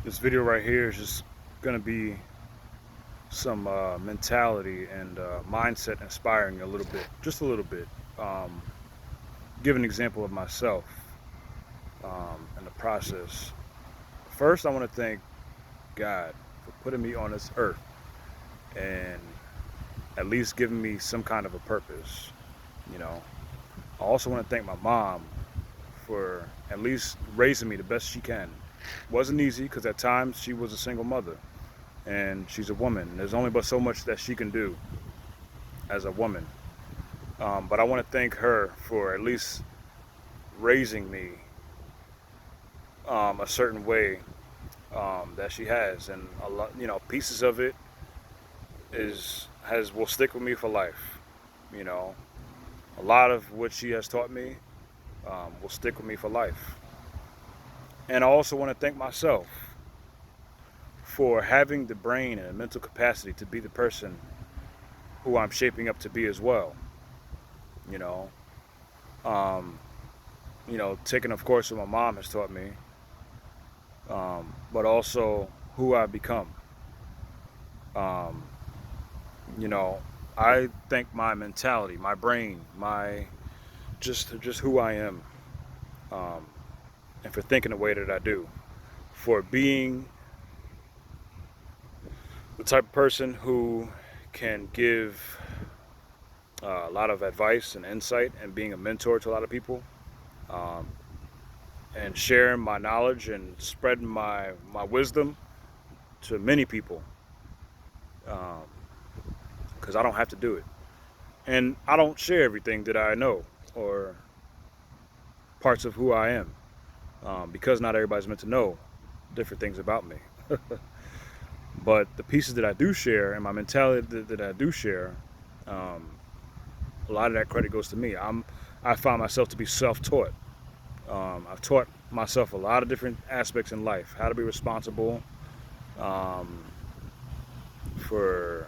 This video right here is just gonna be some mentality and mindset inspiring a little bit, just a little bit. Um, Give an example of myself and the process. First, I want to thank God for putting me on this earth and at least giving me some kind of a purpose. You know, I also want to thank my mom for at least raising me the best she can. Wasn't easy because at times she was a single mother and she's a woman. There's only but so much that she can do as a woman. But I want to thank her for at least raising me a certain way that she has, and a lot, pieces of it is has will stick with me for life. You know, a lot of what she has taught me will stick with me for life. And I also want to thank myself for having the brain and the mental capacity to be the person who I'm shaping up to be as well. You know, um, taking of course what my mom has taught me, but also who I've become. Um, you know, I think my mentality, my brain, my just who I am, um, and for thinking the way that I do, for being the type of person who can give a lot of advice and insight, and being a mentor to a lot of people, um, and sharing my knowledge and spreading my wisdom to many people, because I don't have to do it. And I don't share everything that I know or parts of who I am, because not everybody's meant to know different things about me. But the pieces that I do share and my mentality that I do share, um, a lot of that credit goes to me. I find myself to be self-taught. I've taught myself a lot of different aspects in life, how to be responsible, um, for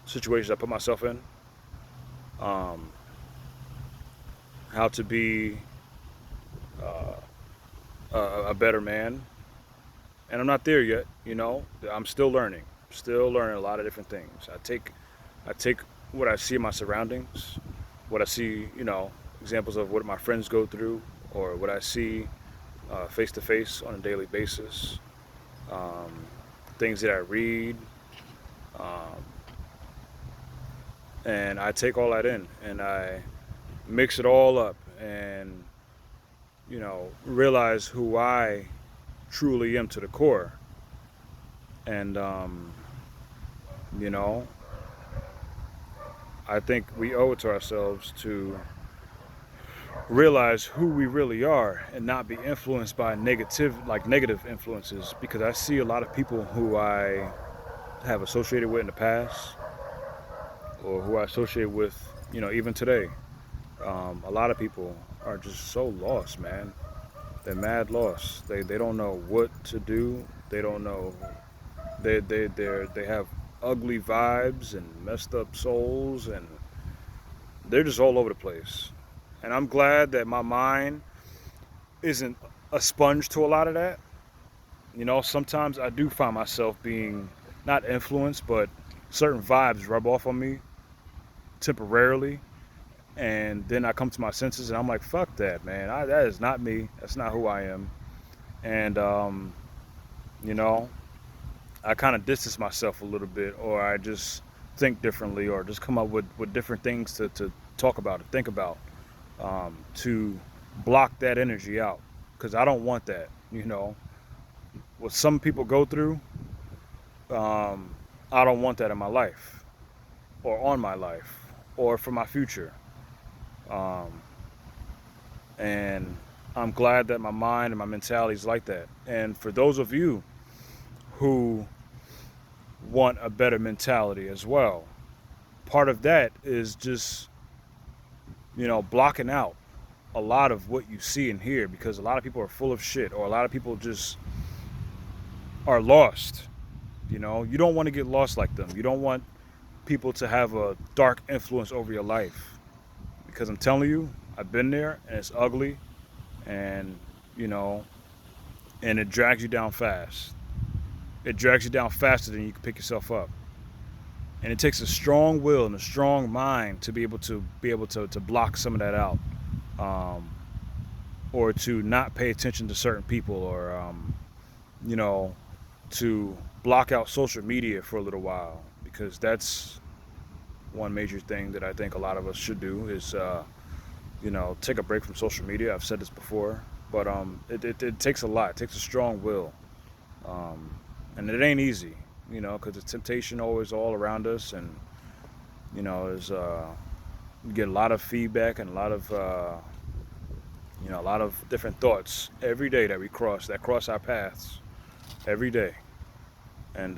situations I put myself in, um, how to be uh, a better man. And I'm not there yet. I'm still learning a lot of different things. I take what I see in my surroundings, what I see, examples of what my friends go through, or what I see face to face on a daily basis, um, things that I read, um, and I take all that in and I mix it all up and realize who I truly am to the core. And you know, I think we owe it to ourselves to realize who we really are and not be influenced by negative influences, because I see a lot of people who I have associated with in the past, or who I associate with, even today. A lot of people are just so lost, man. They're mad lost. They don't know what to do. They don't know. They have ugly vibes and messed up souls, and they're just all over the place. And I'm glad that my mind isn't a sponge to a lot of that. Sometimes I do find myself being not influenced, but certain vibes rub off on me temporarily, and then I come to my senses and I'm like, fuck that, man. That is not me. That's not who I am. And you know, I kind of distance myself a little bit, or I just think differently, or just come up with different things to talk about and think about, to block that energy out, because I don't want that. What some people go through, um, I don't want that in my life, or on my life, or for my future. Um, and I'm glad that my mind and my mentality is like that. And for those of you who want a better mentality as well, part of that is just blocking out a lot of what you see and hear, because a lot of people are full of shit, or a lot of people just are lost. You don't want to get lost like them. You don't want people to have a dark influence over your life, because I'm telling you, I've been there and it's ugly. And you know and it drags you down fast. It drags you down faster than you can pick yourself up. And it takes a strong will and a strong mind to be able to block some of that out, um, or to not pay attention to certain people, or you know, to block out social media for a little while, because that's one major thing that I think a lot of us should do is take a break from social media. I've said this before, but it takes a lot. It takes a strong will, um, and it ain't easy, because the temptation always all around us, and is you get a lot of feedback and a lot of different thoughts every day that cross our paths every day, and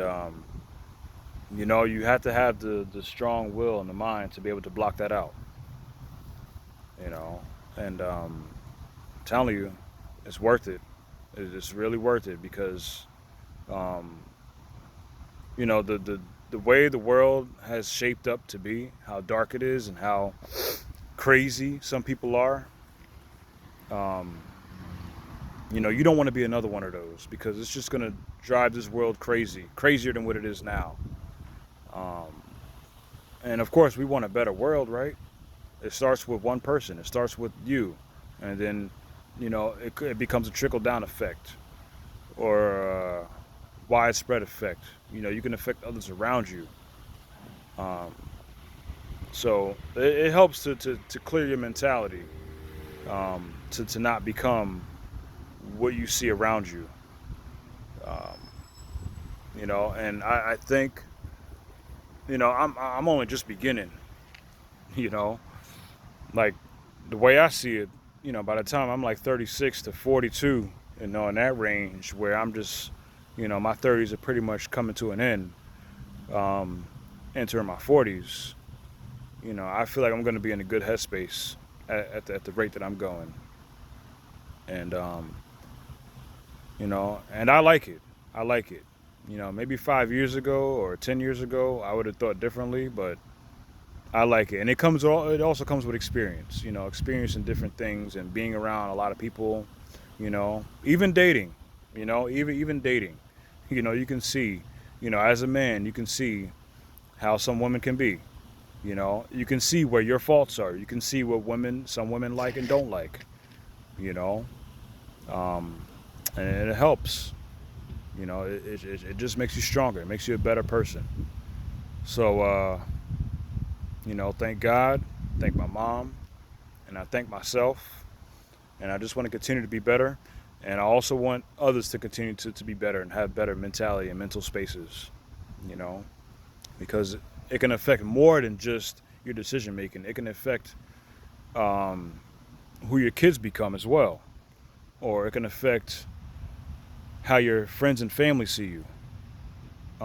you have to have the strong will and the mind to be able to block that out, you know, and I'm telling you, it's worth it. It's really worth it because um, the way the world has shaped up to be, how dark it is, and how crazy some people are. Um, you don't want to be another one of those, because it's just gonna drive this world crazy, crazier than what it is now. Um, and of course, we want a better world, right? It starts with one person. It starts with you, and then it becomes a trickle down effect, or a widespread effect. You can affect others around you. Um, so it helps to clear your mentality, to not become what you see around you. Um, and I think I'm only just beginning. You know, like the way I see it. By the time I'm like 36 to 42, in that range where I'm just, my 30s are pretty much coming to an end, um, entering my 40s. I feel like I'm going to be in a good headspace at the rate that I'm going, and and I like it. I like it. Maybe 5 years ago or 10 years ago, I would have thought differently, but I like it, and it also comes with experience. Experiencing different things and being around a lot of people. Even dating. Even dating. You can see. As a man, you can see how some women can be. You can see where your faults are. You can see what some women like and don't like. You know, um, and it helps. It just makes you stronger. It makes you a better person. So, thank God, thank my mom, and I thank myself. And I just want to continue to be better. And I also want others to continue to be better and have better mentality and mental spaces, you know, because it can affect more than just your decision making. It can affect um, who your kids become as well, or it can affect how your friends and family see you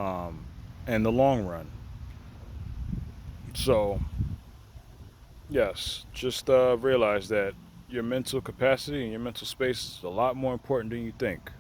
um, in the long run. So, yes, just realize that your mental capacity and your mental space is a lot more important than you think.